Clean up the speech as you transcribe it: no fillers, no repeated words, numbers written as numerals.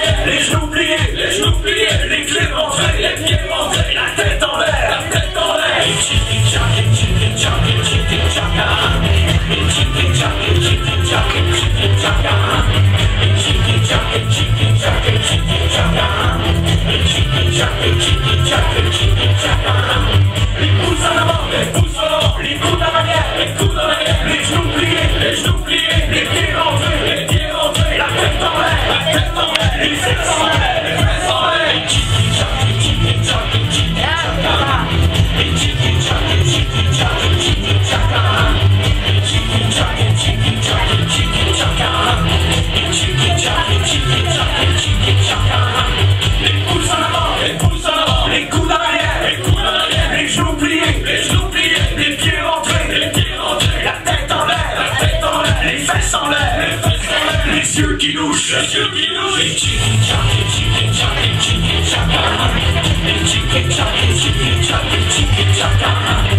arrière, les genoux pliés, les pieds rentrés, la tête en l'air, et chicky-chack, chicky-chack, chicky-chaka, et chicky-chack, chicky-chack, chicky-chaka, et chicky-chack, chicky-chack, chicky-chaka, et chicky-chack, chicky-chack, chicky-chaka. Les pouces en avant, les coudes en arrière, les genoux pliés, les pieds rentrés, la tête en l'air, les fesses en l'air, et chicky-chack, chicky-chack, chicky-chaka, et chicky-chack, chicky-chack, chicky-chaka, et chicky-chack, chicky-chack, chicky-chaka, et chicky-chack, chicky-chack, chicky-chaka. Les pouces en avant, les coudes en arrière, les genoux pliés, les pieds rentrés, la tête en l'air, les fesses en l'air, les yeux qui louchent, et chicky-chack, chicky-chack, chicky-chaka, et chicky-chack, chicky-chack, chicky-chaka.